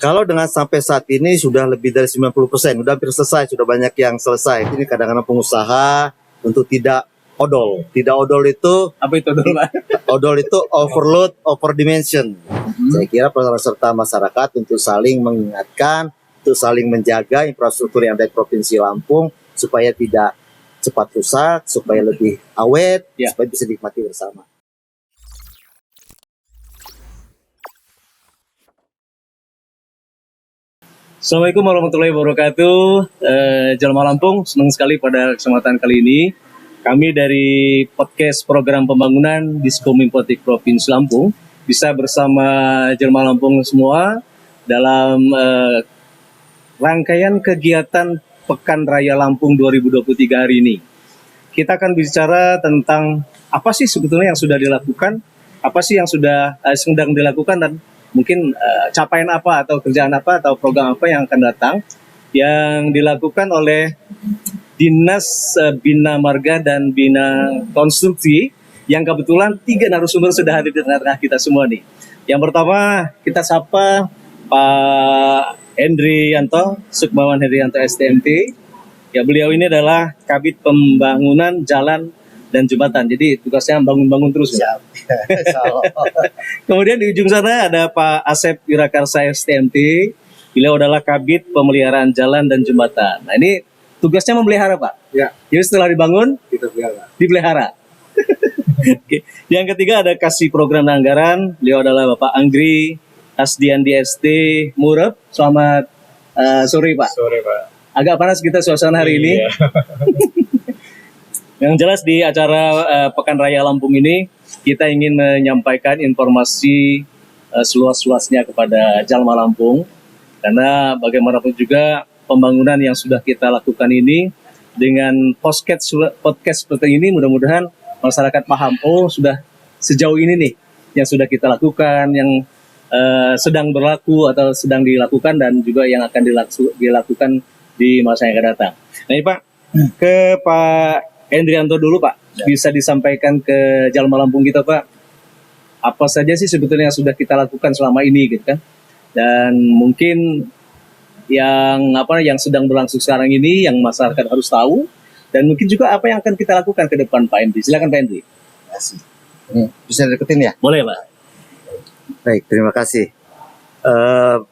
Kalau dengan sampai saat ini sudah lebih dari 90%, sudah hampir selesai, sudah banyak yang selesai. Ini kadang-kadang pengusaha untuk tidak odol. Tidak odol itu, Apa itu dulu, Pak? odol itu overload, overdimension. Saya kira peran serta masyarakat untuk saling mengingatkan, untuk saling menjaga infrastruktur yang ada di Provinsi Lampung supaya tidak cepat rusak, supaya lebih awet, supaya bisa dinikmati bersama. Assalamualaikum warahmatullahi wabarakatuh. Jalma Lampung, senang sekali pada kesempatan kali ini. Kami dari podcast program pembangunan Diskominfotik Provinsi Lampung bisa bersama Jalma Lampung semua dalam rangkaian kegiatan Pekan Raya Lampung 2023 hari ini. Kita akan bicara tentang apa sih sebetulnya yang sudah dilakukan, apa sih yang sudah sedang dilakukan, dan mungkin capaian apa atau kerjaan apa atau program apa yang akan datang yang dilakukan oleh Dinas Bina Marga dan Bina Konstruksi yang kebetulan 3 narasumber sudah hadir di tengah-tengah kita semua nih. Yang pertama kita sapa Pak Hendrianto, Sukmawan Hendrianto STMT. Ya, beliau ini adalah Kabid Pembangunan Jalan dan Jembatan. Jadi tugasnya bangun-bangun terus. Ya? Kemudian di ujung sana ada Pak Asep Wirakarsa STMT. Beliau adalah Kabid Pemeliharaan Jalan dan Jembatan. Nah, ini tugasnya memelihara, Pak. Ya. Jadi setelah dibangun, kita dipelihara. Oke. Yang ketiga ada Kasih Program dan Anggaran. Beliau adalah Bapak Anggri Asdiandi ST Murep. Selamat sore, Pak. Sore, Pak. Agak panas kita suasana hari ini. Yang jelas di acara Pekan Raya Lampung ini kita ingin menyampaikan informasi seluas-luasnya kepada Jalma Lampung, karena bagaimanapun juga pembangunan yang sudah kita lakukan ini dengan podcast seperti ini, mudah-mudahan masyarakat paham, oh sudah sejauh ini nih yang sudah kita lakukan, yang sedang berlaku atau sedang dilakukan, dan juga yang akan dilakukan di masa yang akan datang. Nah ini Pak, ke Pak Hendrianto dulu, Pak. Bisa disampaikan ke Jalma Lampung kita, Pak, apa saja sih sebetulnya yang sudah kita lakukan selama ini gitu kan, dan mungkin yang sedang berlangsung sekarang ini yang masyarakat harus tahu, dan mungkin juga apa yang akan kita lakukan ke depan, Pak Hendri. Silakan Pak Hendri. Terima kasih. Bisa deketin ya? Boleh, Pak. Baik, terima kasih.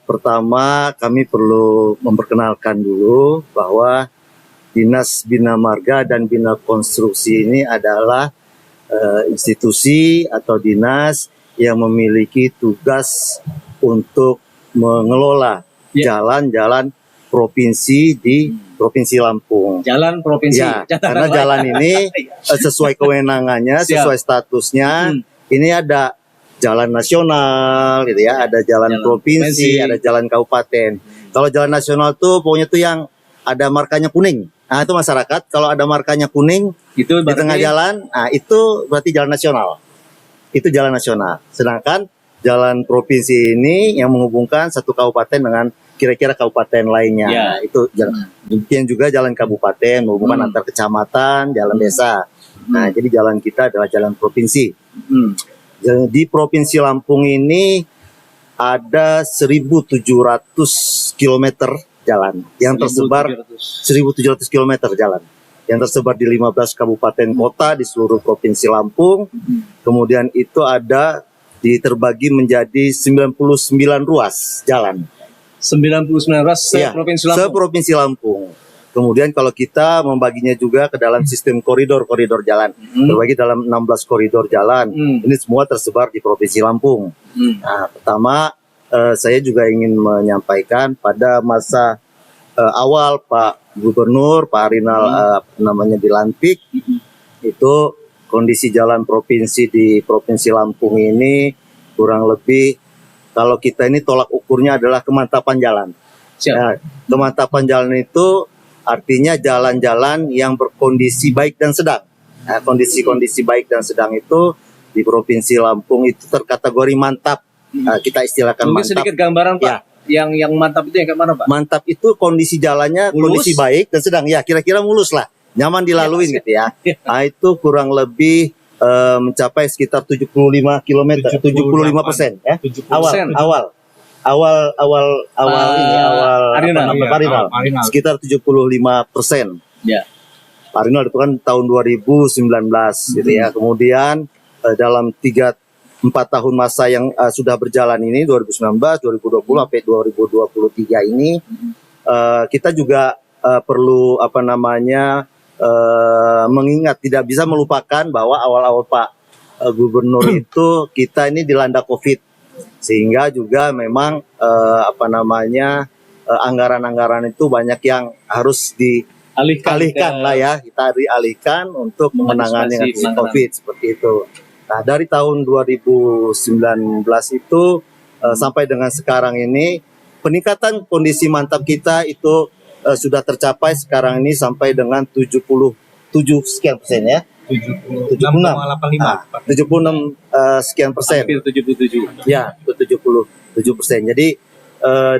Pertama kami perlu memperkenalkan dulu bahwa Dinas Bina Marga dan Bina Konstruksi ini adalah institusi atau dinas yang memiliki tugas untuk mengelola jalan-jalan provinsi di Provinsi Lampung. Jalan provinsi. Ya, karena jalan ini sesuai kewenangannya, sesuai statusnya. Ini ada jalan nasional, gitu ya, ada jalan provinsi, ada jalan kabupaten. Kalau jalan nasional tuh pokoknya tuh yang ada markanya kuning. Nah, itu masyarakat kalau ada markanya kuning itu di tengah jalan, nah itu berarti jalan nasional. Itu jalan nasional. Sedangkan jalan provinsi ini yang menghubungkan satu kabupaten dengan kira-kira kabupaten lainnya. Nah, itu jalan. Demikian juga jalan kabupaten menghubungkan antar kecamatan, jalan desa. Nah, jadi jalan kita adalah jalan provinsi. Di Provinsi Lampung ini ada 1.700 km jalan yang tersebar 1.700 km jalan yang tersebar di 15 kabupaten kota di seluruh Provinsi Lampung. Kemudian itu ada terbagi menjadi 99 ruas jalan. 99 ruas se-Provinsi Lampung. Se-Provinsi Lampung. Kemudian kalau kita membaginya juga ke dalam sistem koridor-koridor jalan, terbagi dalam 16 koridor jalan. Ini semua tersebar di Provinsi Lampung. Nah, pertama saya juga ingin menyampaikan pada masa awal Pak Gubernur, Pak Arinal dilantik, itu kondisi jalan provinsi di Provinsi Lampung ini kurang lebih, kalau kita ini tolak ukurnya adalah kemantapan jalan. Nah, kemantapan jalan itu artinya jalan-jalan yang berkondisi baik dan sedang. Nah, kondisi-kondisi baik dan sedang itu di Provinsi Lampung itu terkategori mantap. Kita istilahkan mungkin mantap. Sedikit gambaran, Pak. Ya. Yang mantap itu yang kayak mana, Pak? Mantap itu kondisi jalannya mulus, kondisi baik dan sedang. Ya, kira-kira mulus lah. Nyaman dilalui gitu ya. Nah, itu kurang lebih mencapai sekitar 75 km, 75% ya. 70%. Awal. awal Arinal, apa namanya, iya, Parinal. Parinal. Sekitar 75%. Ya. Parinal itu kan tahun 2019 gitu ya. Kemudian dalam 4 tahun masa yang sudah berjalan ini 2019, 2020 sampai 2023 ini kita juga perlu apa namanya mengingat, tidak bisa melupakan bahwa awal-awal Pak Gubernur itu kita ini dilanda COVID, sehingga juga memang apa namanya anggaran-anggaran itu banyak yang harus dialihkan lah ya, kita dialihkan untuk menangani Mengantisipasi COVID seperti itu. Nah, dari tahun 2019 itu sampai dengan sekarang ini peningkatan kondisi mantap kita itu sudah tercapai sekarang ini sampai dengan 77 sekian persen ya. 76,85. Nah, 76 sekian persen. Hampir 77. Ya, 77%. Jadi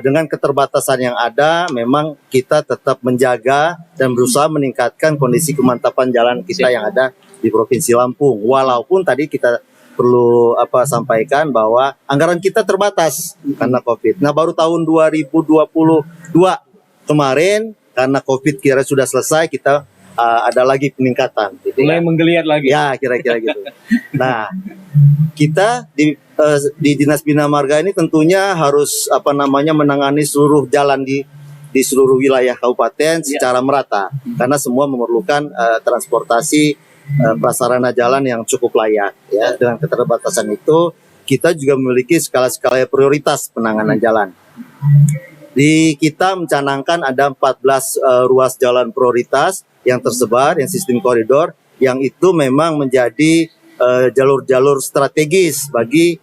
dengan keterbatasan yang ada, memang kita tetap menjaga dan berusaha meningkatkan kondisi kemantapan jalan kita yang ada di Provinsi Lampung. Walaupun tadi kita perlu sampaikan bahwa anggaran kita terbatas karena COVID. Nah, baru tahun 2022 kemarin karena COVID kira sudah selesai, kita ada lagi peningkatan. Gitu Mulai ya. menggeliat lagi. Ya, kira-kira gitu. Nah, kita di Dinas Bina Marga ini tentunya harus menangani seluruh jalan di seluruh wilayah kabupaten secara merata, karena semua memerlukan transportasi prasarana jalan yang cukup layak. Ya, dengan keterbatasan itu kita juga memiliki skala-skala prioritas penanganan jalan. Kita mencanangkan ada 14 ruas jalan prioritas yang tersebar, yang sistem koridor, yang itu memang menjadi jalur-jalur strategis bagi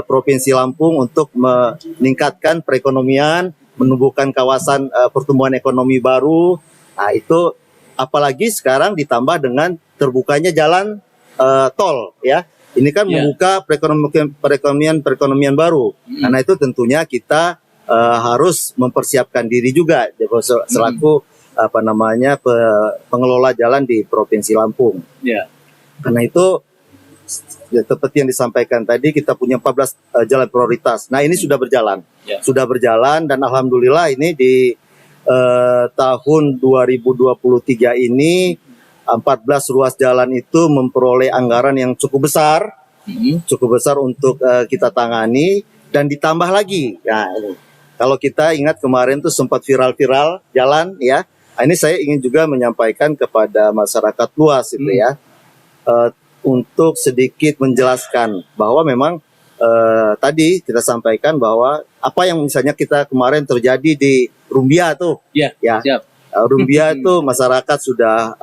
Provinsi Lampung untuk meningkatkan perekonomian, menumbuhkan kawasan pertumbuhan ekonomi baru. Nah, itu apalagi sekarang ditambah dengan terbukanya jalan tol ya. Ini kan membuka perekonomian baru. Karena itu tentunya kita harus mempersiapkan diri juga selaku pengelola jalan di Provinsi Lampung. Ya. Karena itu seperti yang disampaikan tadi, kita punya 14 jalan prioritas. Nah, ini sudah berjalan. Sudah berjalan dan alhamdulillah ini di tahun 2023 ini 14 ruas jalan itu memperoleh anggaran yang cukup besar. Cukup besar untuk kita tangani dan ditambah lagi. Nah, kalau kita ingat kemarin tuh sempat viral-viral jalan ya. Nah, ini saya ingin juga menyampaikan kepada masyarakat luas itu ya, untuk sedikit menjelaskan bahwa memang tadi kita sampaikan bahwa apa yang misalnya kita kemarin terjadi di Rumbia tuh, Rumbia itu masyarakat sudah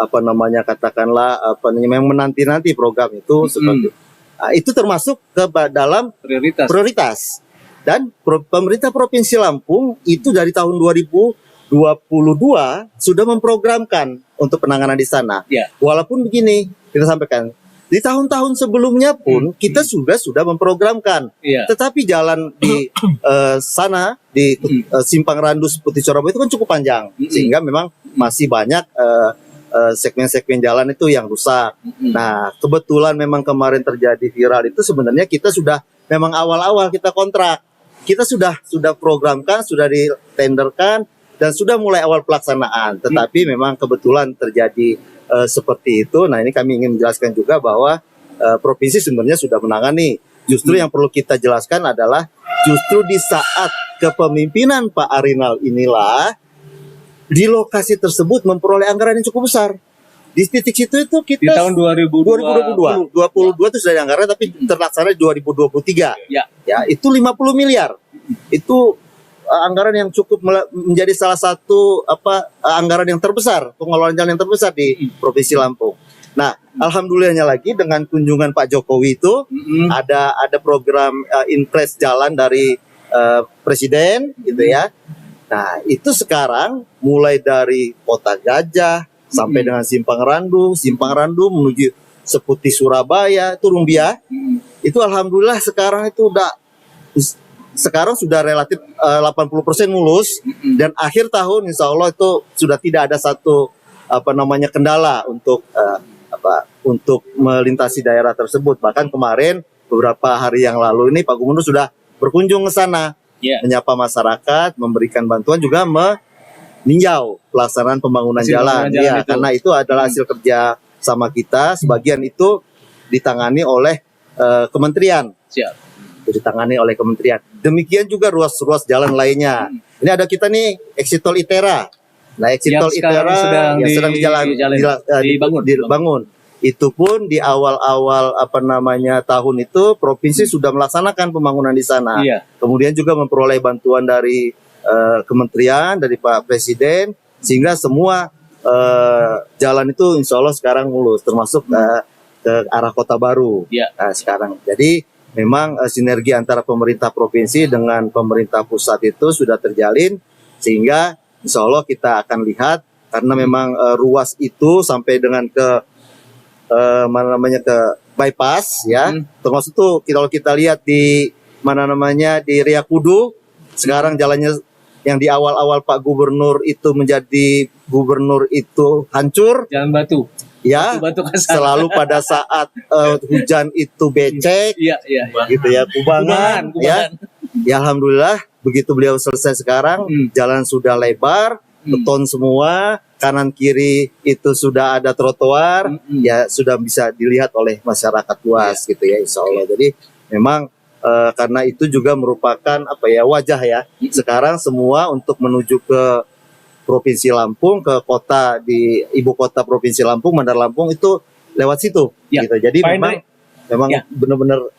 katakanlah yang menanti-nanti program itu seperti itu termasuk ke dalam prioritas. Dan pemerintah Provinsi Lampung itu dari tahun 2022 sudah memprogramkan untuk penanganan di sana. Walaupun begini, kita sampaikan, di tahun-tahun sebelumnya pun kita sudah memprogramkan. Tetapi jalan di sana, di Simpang Randu Putih Surabaya itu kan cukup panjang. Sehingga memang masih banyak segmen-segmen jalan itu yang rusak. Nah, kebetulan memang kemarin terjadi viral itu sebenarnya kita sudah memang awal-awal kita kontrak. Kita sudah programkan, sudah ditenderkan dan sudah mulai awal pelaksanaan. Tetapi memang kebetulan terjadi seperti itu. Nah, ini kami ingin menjelaskan juga bahwa provinsi sebenarnya sudah menangani. Justru yang perlu kita jelaskan adalah justru di saat kepemimpinan Pak Arinal inilah di lokasi tersebut memperoleh anggaran yang cukup besar. Di titik situ itu kita di tahun 2022 itu sudah ada anggaran, tapi terlaksana di 2023. Ya, itu 50 miliar. Itu anggaran yang cukup menjadi salah satu anggaran yang terbesar, pengelolaan jalan yang terbesar di Provinsi Lampung. Nah, alhamdulillahnya lagi dengan kunjungan Pak Jokowi itu ada program Inpres jalan dari Presiden gitu ya. Nah, itu sekarang mulai dari Kota Gajah sampai dengan Simpang Randu menuju Seputih Surabaya, itu Rumbia. Itu alhamdulillah sekarang itu sudah relatif 80% mulus dan akhir tahun insya Allah itu sudah tidak ada satu kendala untuk untuk melintasi daerah tersebut. Bahkan kemarin beberapa hari yang lalu ini Pak Gubernur sudah berkunjung ke sana Ya. menyapa masyarakat, memberikan bantuan, juga meninjau pelaksanaan pembangunan Hasil jalan. pembangunan jalan Iya, itu. karena itu adalah hasil kerja sama kita. Sebagian itu ditangani oleh kementerian. Siap. Itu ditangani oleh kementerian. Demikian juga ruas-ruas jalan lainnya. Ini ada kita nih exit tol ITERA. Nah, exit Yang tol sekarang ITERA sedang yang sedang dibangun. dibangun. Itu pun di awal-awal tahun itu provinsi sudah melaksanakan pembangunan di sana. Iya. Kemudian juga memperoleh bantuan dari kementerian, dari Pak Presiden, sehingga semua jalan itu insya Allah sekarang mulus, termasuk ke arah Kota Baru. Iya. Nah, sekarang. Jadi memang sinergi antara pemerintah provinsi dengan pemerintah pusat itu sudah terjalin, sehingga insya Allah kita akan lihat, karena memang ruas itu sampai dengan ke ke bypass ya. Termasuk tuh kalau kita lihat di di Ria Kudu, sekarang jalannya yang di awal-awal Pak Gubernur itu menjadi gubernur itu hancur. Jalan batu. Ya, Batu kasar. selalu pada saat hujan itu becek, Iya. gitu ya, kubangan. Ya. Ya, alhamdulillah begitu beliau selesai sekarang, jalan sudah lebar, beton semua, kanan kiri itu sudah ada trotoar, ya sudah bisa dilihat oleh masyarakat luas, gitu ya, insya Allah. Jadi memang karena itu juga merupakan wajah ya. Sekarang semua untuk menuju ke Provinsi Lampung, ke kota di ibu kota Provinsi Lampung, Bandar Lampung, itu lewat situ. Ya. Gitu. Jadi Pak memang ya. benar-benar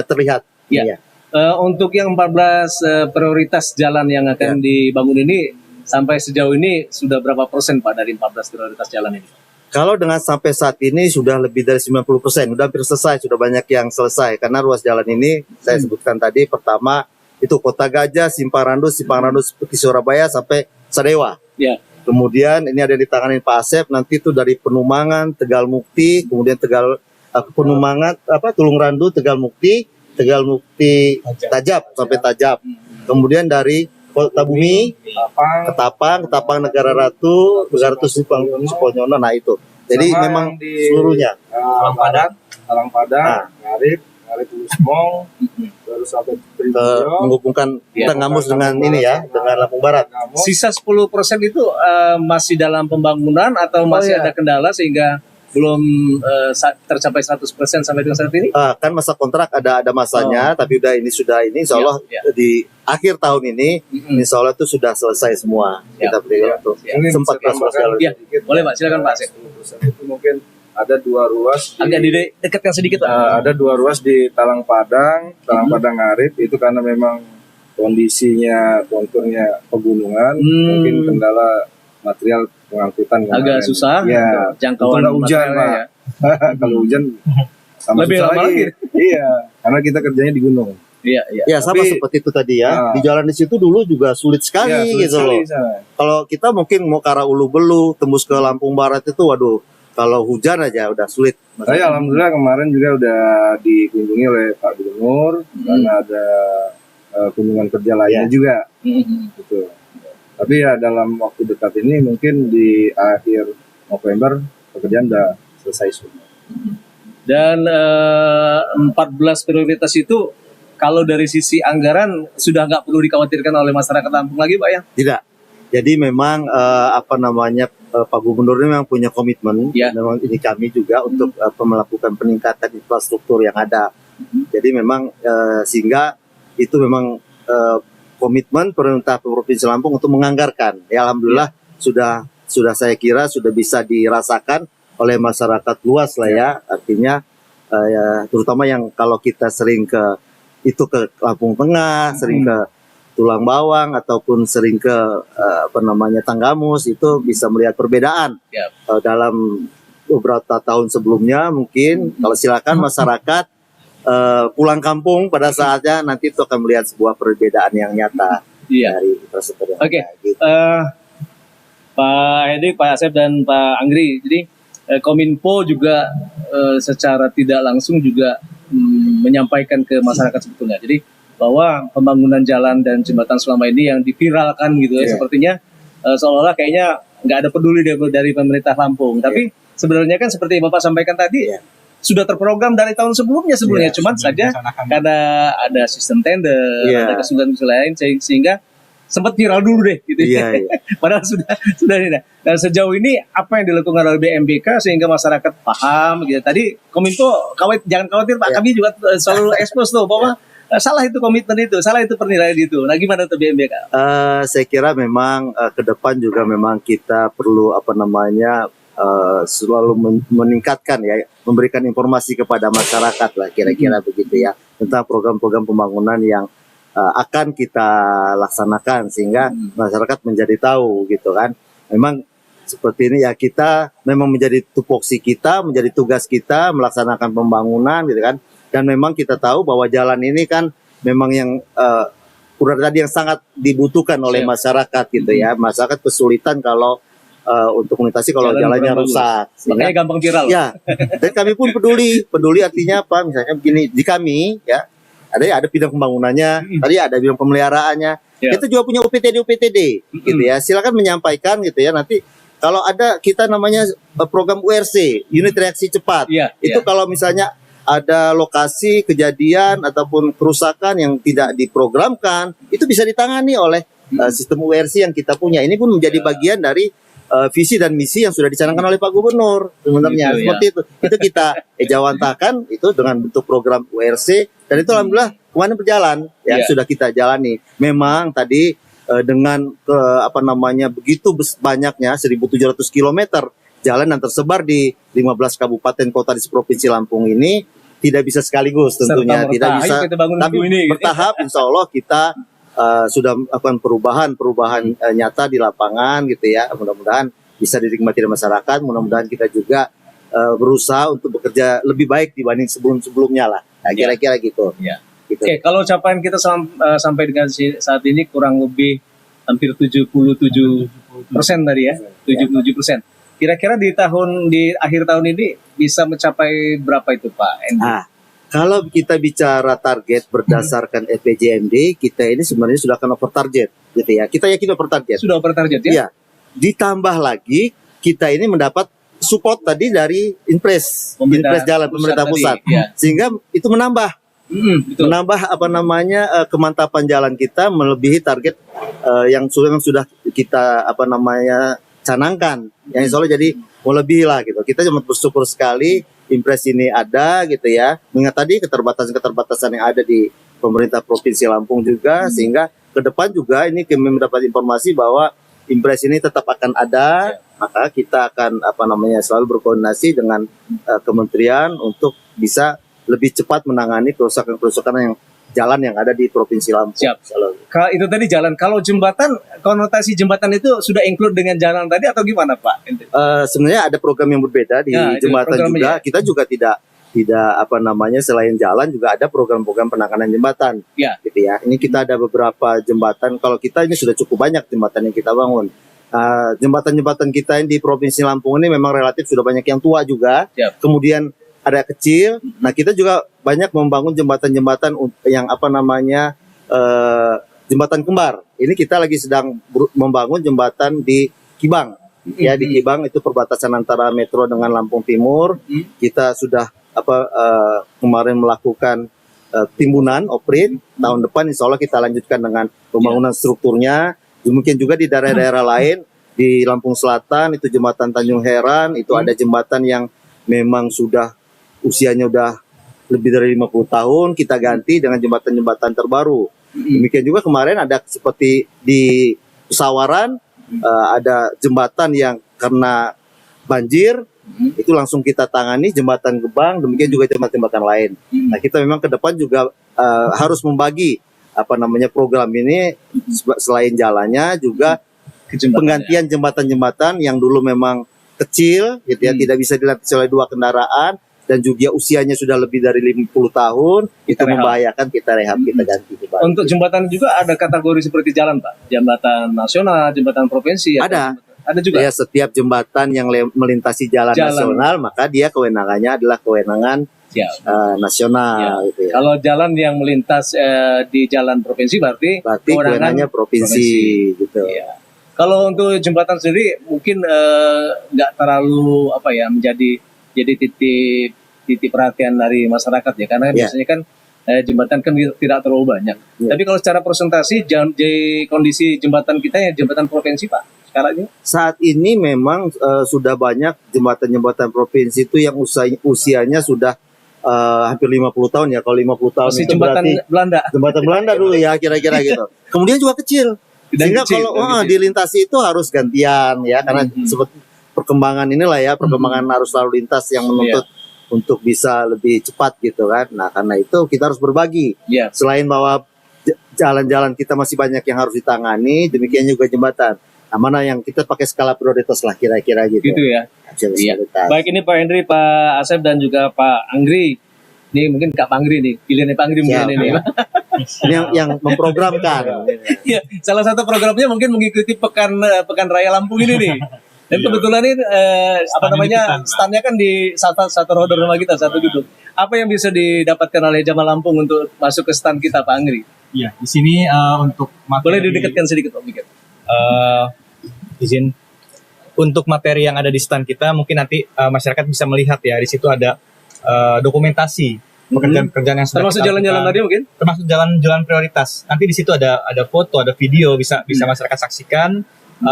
terlihat. Ya. Untuk yang 14 prioritas jalan yang akan dibangun ini, sampai sejauh ini sudah berapa persen Pak dari 14 prioritas jalan ini? Kalau dengan sampai saat ini sudah lebih dari 90%, sudah hampir selesai, sudah banyak yang selesai. Karena ruas jalan ini saya sebutkan tadi, pertama itu Kota Gajah, Simpang Randu seperti Surabaya sampai Sadewa. Ya. Kemudian ini ada ditangani Pak Asep, nanti itu dari Penumangan, Tegal Mukti, kemudian Penumangan, Tulung Randu, Tegal Mukti, Tajab sampai Tajab. Kemudian dari Kota Bumi, Ketapang Negara Ratu Suponyono, nah itu. Jadi sama memang di seluruhnya. Talang Padang, Ngarip Lusmong, terus sampai Menghubungkan Tenggamus dengan ini ya, dengan Lampung Barat. Sisa 10% itu masih dalam pembangunan atau masih ada kendala sehingga belum tercapai 100% sampai dengan saat ini? Kan masa kontrak ada masanya, tapi sudah ini insya Allah di akhir tahun ini insya Allah itu sudah selesai semua. Kita beri untuk sempat sosial. Ya, boleh Pak, silakan Pak Asep. 10% itu mungkin ada 2 ruas agak didekatkan sedikit Pak. Ada 2 ruas di Talang Padang Ngarip, itu karena memang kondisinya konturnya pegunungan, mungkin kendala material pengangkutan agak susah ya, jangkauan kalau hujan Pak. ya. Kalau hujan sama Lebih susah lama lagi. Iya, karena kita kerjanya di gunung. Iya. Ya sama Tapi, seperti itu tadi ya. Di jalan di situ dulu juga sulit sekali gitu loh. Kalau kita mungkin mau ke arah Ulu Belu, tembus ke Lampung Barat itu, waduh, kalau hujan aja udah sulit. Saya alhamdulillah kemarin juga udah dikunjungi oleh Pak Gubernur karena ada kunjungan kerja lainnya juga. Gitu. Tapi ya dalam waktu dekat ini mungkin di akhir November pekerjaan udah selesai semua. Dan 14 prioritas itu kalau dari sisi anggaran sudah nggak perlu dikhawatirkan oleh masyarakat Lampung lagi Pak ya? Tidak. Jadi memang Pak Gubernur ini memang punya komitmen, memang ini kami juga untuk melakukan peningkatan infrastruktur yang ada. Jadi memang sehingga itu memang komitmen pemerintah Provinsi Lampung untuk menganggarkan. Ya alhamdulillah sudah saya kira sudah bisa dirasakan oleh masyarakat luas lah ya. Artinya terutama yang kalau kita sering ke Lampung Tengah, sering ke Tulang Bawang ataupun sering ke Tanggamus, itu bisa melihat perbedaan dalam beberapa tahun sebelumnya. Mungkin kalau silakan masyarakat pulang kampung pada saatnya, nanti itu akan melihat sebuah perbedaan yang nyata dari infrastruktur. Oke. Pak Hendrik, Pak Asep dan Pak Anggri, jadi Kominfo juga secara tidak langsung juga menyampaikan ke masyarakat sebetulnya. Jadi bahwa pembangunan jalan dan jembatan selama ini yang diviralkan gitu ya, sepertinya seolah-olah kayaknya nggak ada peduli dari pemerintah Lampung. Tapi sebenarnya kan seperti Bapak sampaikan tadi, sudah terprogram dari tahun sebelumnya cuman saja karena ada sistem tender, ada kesulitan-kesulitan lain sehingga sempat viral dulu deh gitu ya. Padahal sudah ini. Dan sejauh ini apa yang dilakukan oleh BMBK sehingga masyarakat paham gitu. Tadi Kominfo jangan khawatir Pak, kami juga selalu expose tuh bahwa salah itu komitmen itu, salah itu penilaian itu. Nah gimana tuh BMBK? Saya kira memang ke depan juga memang kita perlu selalu meningkatkan ya, memberikan informasi kepada masyarakat lah kira-kira begitu ya, tentang program-program pembangunan yang akan kita laksanakan sehingga masyarakat menjadi tahu gitu kan. Memang seperti ini ya, kita memang menjadi tupoksi kita, menjadi tugas kita melaksanakan pembangunan gitu kan. Dan memang kita tahu bahwa jalan ini kan memang yang udah tadi yang sangat dibutuhkan oleh masyarakat gitu ya. Masyarakat kesulitan kalau untuk melintasi kalau jalannya rusak. Makanya gampang viral. Ya. Dan kami pun peduli artinya apa? Misalnya begini, di kami ya ada bidang pembangunannya, tadi ada bidang pemeliharaannya. Kita juga punya UPTD gitu ya. Silakan menyampaikan gitu ya. Nanti kalau ada kita namanya program URC, unit reaksi cepat. Itu kalau misalnya ada lokasi kejadian ataupun kerusakan yang tidak diprogramkan, itu bisa ditangani oleh sistem URC yang kita punya. Ini pun menjadi bagian dari visi dan misi yang sudah dicanangkan oleh Pak Gubernur sebenarnya seperti itu. Itu kita ejawantahkan itu dengan bentuk program URC, dan itu alhamdulillah kemarin berjalan ya, sudah kita jalani. Memang tadi dengan begitu banyaknya 1.700 km jalan yang tersebar di 15 kabupaten kota di Provinsi Lampung ini, tidak bisa sekaligus tentunya, tidak bisa, tapi bertahap insya Allah kita sudah melakukan perubahan nyata di lapangan gitu ya. Mudah-mudahan bisa dinikmati oleh masyarakat. Mudah-mudahan kita juga berusaha untuk bekerja lebih baik dibanding sebelum-sebelumnya lah. Nah, kira-kira gitu. Gitu. Oke, kalau capaian kita sampai dengan saat ini kurang lebih hampir 77% tadi ya, 77%. Kira-kira di akhir tahun ini bisa mencapai berapa itu Pak Endi? Kalau kita bicara target berdasarkan RPJMD, kita ini sebenarnya sudah akan over target, gitu ya. Kita yakin over target. Sudah over target ya? Iya. Ditambah lagi, kita ini mendapat support tadi dari Inpres Jalan Pemerintah Pusat, sehingga itu menambah kemantapan jalan kita melebihi target yang sudah kita canangkan. Yang insya Allah jadi melebihi lah gitu. Kita cuma bersyukur sekali Impres ini ada gitu ya. Mengingat tadi keterbatasan yang ada di pemerintah Provinsi Lampung juga, sehingga ke depan juga ini kami mendapat informasi bahwa Impres ini tetap akan ada. Maka kita akan selalu berkoordinasi dengan kementerian untuk bisa lebih cepat menangani kerusakan-kerusakan yang jalan yang ada di Provinsi Lampung. Siap. Itu tadi jalan. Kalau jembatan, konotasi jembatan itu sudah include dengan jalan tadi atau gimana Pak? Sebenarnya ada program yang berbeda di jembatan juga. Kita juga tidak selain jalan juga ada program-program penanganan jembatan. Gitu ya. Ini kita ada beberapa jembatan. Kalau kita ini sudah cukup banyak jembatan yang kita bangun. Jembatan-jembatan kita di Provinsi Lampung ini memang relatif sudah banyak yang tua juga. Kemudian ada kecil. Nah, kita juga banyak membangun jembatan-jembatan yang jembatan kembar. Ini kita lagi sedang membangun jembatan di Kibang. Ya, di Kibang itu perbatasan antara Metro dengan Lampung Timur. Kita sudah kemarin melakukan timbunan operate. Tahun depan insya Allah kita lanjutkan dengan pembangunan strukturnya. Mungkin juga di daerah-daerah lain di Lampung Selatan itu jembatan Tanjung Heran, itu ada jembatan yang memang usianya udah lebih dari 50 tahun, kita ganti dengan jembatan-jembatan terbaru. Demikian juga kemarin ada seperti di Pesawaran, ada jembatan yang karena banjir, itu langsung kita tangani, jembatan Gebang, demikian juga jembatan-jembatan lain. Nah, kita memang ke depan juga harus membagi program ini, selain jalannya juga penggantian jembatan-jembatan yang dulu memang kecil gitu ya, tidak bisa dilintasi oleh 2 kendaraan, dan juga usianya sudah lebih dari 50 tahun, itu membahayakan, kita rehab, kita ganti. Untuk jembatan juga ada kategori seperti jalan Pak? Jembatan nasional, jembatan provinsi? Ada juga? Ya, setiap jembatan yang melintasi jalan nasional, maka dia kewenangannya adalah kewenangan nasional. Gitu ya. Kalau jalan yang melintas di jalan provinsi berarti kewenangannya provinsi. Gitu. Ya. Kalau untuk jembatan sendiri mungkin nggak terlalu menjadi titik titik perhatian dari masyarakat ya, karena Ya. biasanya kan jembatan kan tidak terlalu banyak. Ya. Tapi kalau secara presentasi kondisi jembatan kita ya jembatan provinsi Pak sekarang ini. Saat ini memang sudah banyak jembatan-jembatan provinsi itu yang usianya sudah hampir 50 tahun ya. Kalau 50 tahun Masih itu jembatan berarti Belanda. jembatan Belanda dulu ya kira-kira gitu. Kemudian juga kecil. Dan Sehingga kecil, kalau dan kecil. dilintasi itu harus gantian ya, karena seperti perkembangan inilah ya, perkembangan arus lalu lintas yang menuntut untuk bisa lebih cepat gitu kan. Nah, karena itu kita harus berbagi. Ya. Selain bahwa jalan-jalan kita masih banyak yang harus ditangani, demikian juga jembatan. Nah, mana yang kita pakai skala prioritas lah kira-kira gitu. Gitu ya. Skala Iya. prioritas. Baik, ini Pak Hendri, Pak Asep dan juga Pak Anggri. Ini mungkin Kak Anggri nih, pilihannya Pak Anggri mungkin Siap. ini. Ini yang memprogramkan. Iya, salah satu programnya mungkin mengikuti Pekan Raya Lampung ini nih. Dan kebetulan ini standnya kan di satu roda rumah kita, satu gedung. Apa yang bisa didapatkan oleh jamaah Lampung untuk masuk ke stand kita, Pak Anggri? Iya, di sini untuk Boleh materi didekatkan sedikit, Pak Mikir. izin untuk materi yang ada di stand kita mungkin nanti masyarakat bisa melihat ya, di situ ada dokumentasi pekerjaan-pekerjaan yang sudah Termasuk kita jalan-jalan lakukan. tadi mungkin? Termasuk jalan-jalan prioritas. Nanti di situ ada foto, ada video, bisa masyarakat saksikan.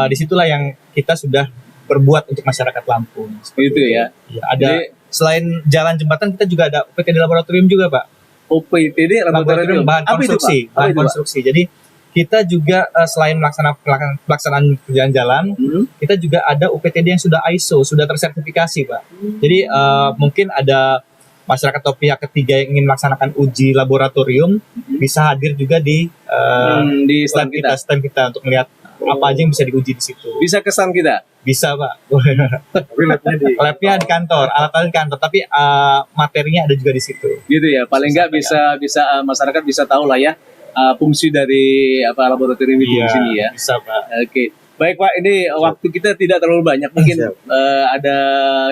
Disitulah yang kita sudah berbuat untuk masyarakat Lampung. Itu ya. Ya, ada Jadi- selain jalan jembatan kita juga ada UPTD laboratorium juga, Pak. OPTD Laboratorium bahan Apa itu, konstruksi, Pak? Apa bahan itu, Pak? konstruksi. Jadi kita juga selain pelaksanaan kerjaan jalan, kita juga ada UPTD yang sudah ISO, sudah tersertifikasi, Pak. Jadi mungkin ada masyarakat atau pihak ketiga yang ingin melaksanakan uji laboratorium bisa hadir juga di Di stand kita. stand kita untuk melihat apa aja yang bisa diuji di situ. Bisa ke stand kita. Bisa, Pak. Tapi labnya di Labnya di kantor, alat-alat di kantor, tapi materinya ada juga di situ. Gitu ya. Paling nggak bisa masyarakat bisa tahu lah ya fungsi dari laboratorium itu di sini ya. Bisa, Pak. Oke. Baik Pak, ini waktu kita tidak terlalu banyak. Mungkin Siap. ada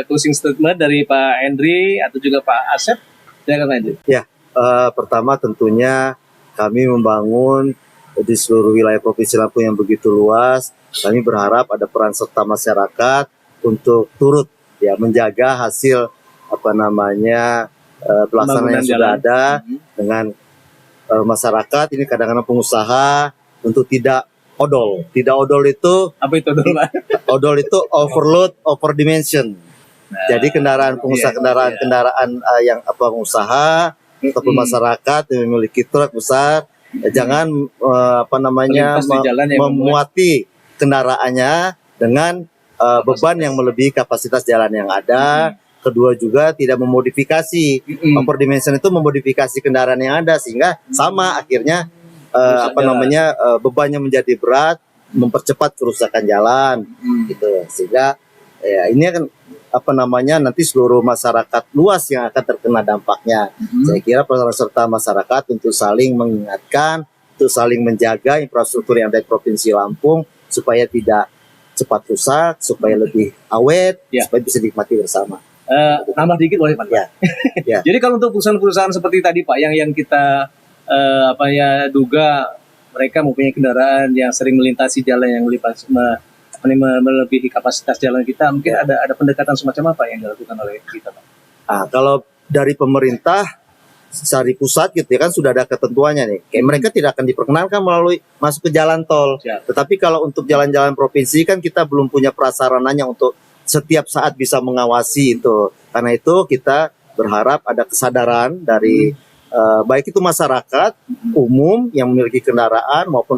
closing statement dari Pak Hendri atau juga Pak Asep. Silakan lanjut. Pertama tentunya kami membangun di seluruh wilayah Provinsi Lampung yang begitu luas. Kami berharap ada peran serta masyarakat untuk turut ya menjaga hasil pelaksanaan yang sudah jalan. ada dengan masyarakat. Ini kadang-kadang pengusaha untuk tidak odol. Tidak odol itu Apa itu dulu Pak? odol itu overload, overdimension. Jadi kendaraan pengusaha kendaraan yang pengusaha ataupun masyarakat yang memiliki truk besar jangan Melintas di jalan yang memuati kendaraannya dengan beban yang melebihi kapasitas jalan yang ada. Kedua juga tidak memodifikasi. Overdimension itu memodifikasi kendaraan yang ada sehingga sama akhirnya bebannya menjadi berat, mempercepat kerusakan jalan gitu. Sehingga ya ini kan nanti seluruh masyarakat luas yang akan terkena dampaknya. Saya kira peran serta masyarakat untuk saling mengingatkan, untuk saling menjaga infrastruktur yang ada di Provinsi Lampung supaya tidak cepat rusak, supaya lebih awet, supaya bisa dinikmati bersama. Nambah dikit boleh Pak? Ya. Jadi kalau untuk perusahaan-perusahaan seperti tadi Pak yang kita duga mereka mempunyai kendaraan yang sering melintasi jalan yang melebihi kapasitas jalan kita, mungkin ada pendekatan semacam apa yang dilakukan oleh kita Pak? Kalau dari pemerintah dari pusat gitu ya kan sudah ada ketentuannya nih. Kayak mereka tidak akan diperkenankan masuk ke jalan tol. Tetapi kalau untuk jalan-jalan provinsi kan kita belum punya prasarananya untuk setiap saat bisa mengawasi itu. Karena itu kita berharap ada kesadaran dari baik itu masyarakat umum yang memiliki kendaraan maupun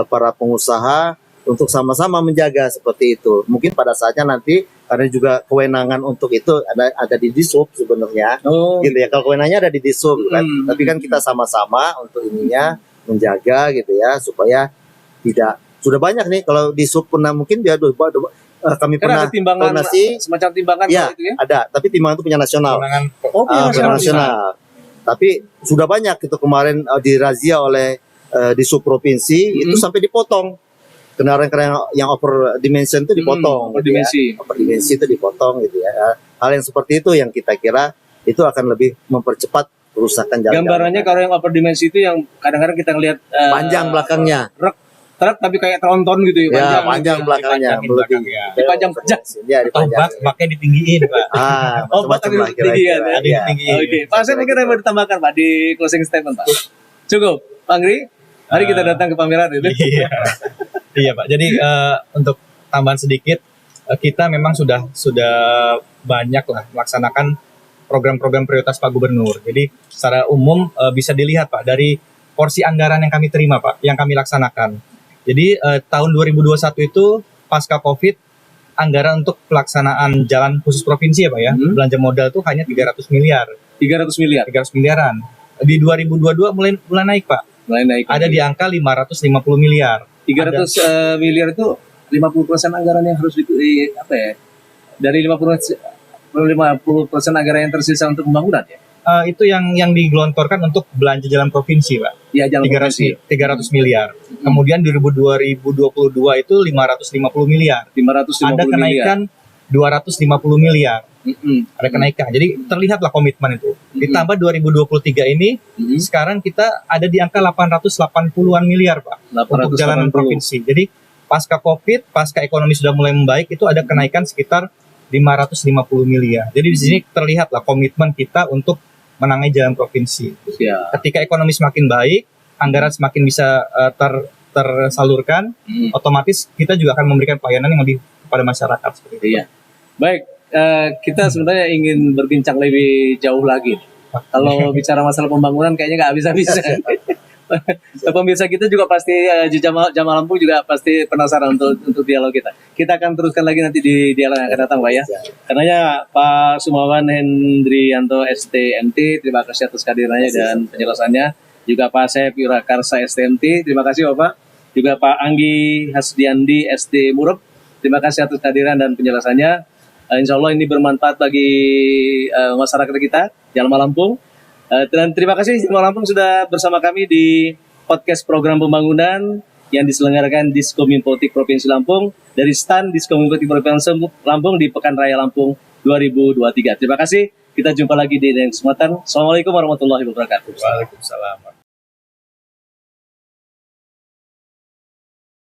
para pengusaha untuk sama-sama menjaga seperti itu. Mungkin pada saatnya nanti karena juga kewenangan untuk itu ada di Dishub sebenarnya. Gitu ya. Kalau kewenangannya ada di Dishub kan. Tapi kan kita sama-sama untuk ininya menjaga gitu ya supaya tidak sudah banyak nih kalau Dishub pernah mungkin dia kami pernah Ada timbangan koordinasi semacam timbangan ya, itu ya? ada, tapi timbangan itu punya nasional. Punya nasional. Tapi sudah banyak itu kemarin dirazia oleh di subprovinsi itu sampai dipotong. Kendaraan-kendaraan yang over dimension itu dipotong. Over dimensi itu dipotong gitu ya. Hal yang seperti itu yang kita kira itu akan lebih mempercepat kerusakan jalan. Gambarannya kalau yang over dimensi itu yang kadang-kadang kita ngelihat panjang belakangnya. truk tapi kayak tronton gitu Ya, panjang belakangnya, dipanjangin melebih. belakangnya. Dipanjang-panjang. Ya, Atau dipanjang. baknya ditinggiin, Pak. Oh, Macam-macam bakal lah ditinggikan, kira-kira. ya? Ada Ya. ditinggiin. Oke, Pak Asep mungkin ada yang mau ditambahkan Pak di closing statement Pak. Cukup, Pak Angri. Mari kita datang ke pameran itu. Iya. Iya, Pak. Jadi untuk tambahan sedikit, kita memang sudah banyak lah melaksanakan program-program prioritas Pak Gubernur. Jadi secara umum bisa dilihat Pak dari porsi anggaran yang kami terima Pak, yang kami laksanakan. Jadi tahun 2021 itu pasca Covid, anggaran untuk pelaksanaan jalan khusus provinsi ya Pak ya, belanja modal itu hanya 300 miliar. 300 miliar. 300 miliaran. Di 2022 mulai naik Pak. Mulai naik. Ada di angka 550 miliar. 300 miliar itu 50% anggaran yang harus apa ya? Dari 50% anggaran yang tersisa untuk pembangunan ya. Itu yang digelontorkan untuk belanja jalan provinsi, Pak. Iya, jalan provinsi. 300 miliar. Kemudian 2022 itu 550 miliar. 550 Ada kenaikan 250 miliar. Ada kenaikan. Jadi terlihatlah komitmen itu. Ditambah 2023 ini sekarang kita ada di angka 880-an miliar, Pak. Untuk jalanan provinsi. Jadi pasca Covid, pasca ekonomi sudah mulai membaik, itu ada kenaikan sekitar 550 miliar. Jadi di sini terlihatlah komitmen kita untuk menangani jalan provinsi. Ya. Ketika ekonomi semakin baik, anggaran semakin bisa tersalurkan, otomatis kita juga akan memberikan pelayanan yang lebih kepada masyarakat seperti itu. Iya. Baik, kita sebenarnya ingin berbincang lebih jauh lagi. Kalau bicara masalah pembangunan kayaknya nggak habis-habis. Pemirsa kita juga pasti Jamaah Lampung juga pasti penasaran untuk dialog kita. Kita akan teruskan lagi nanti di dialog yang akan datang, Pak ya. Karenanya Pak Sumawan Hendrianto STMT, terima kasih atas kehadirannya dan penjelasannya. Juga Pak Asep Yurakarsa STMT, terima kasih Bapak. Juga Pak Anggi Hasdiandi ST Murep, terima kasih atas kehadiran dan penjelasannya. Insya Allah ini bermanfaat bagi masyarakat kita Jalma Lampung. Dan terima kasih Jalma Lampung sudah bersama kami di podcast program pembangunan yang diselenggarakan Diskominfotik Provinsi Lampung dari stand Diskominfotik Provinsi Lampung di Pekan Raya Lampung 2023. Terima kasih. Kita jumpa lagi di lain kesempatan. Assalamualaikum warahmatullahi wabarakatuh. Waalaikumsalam.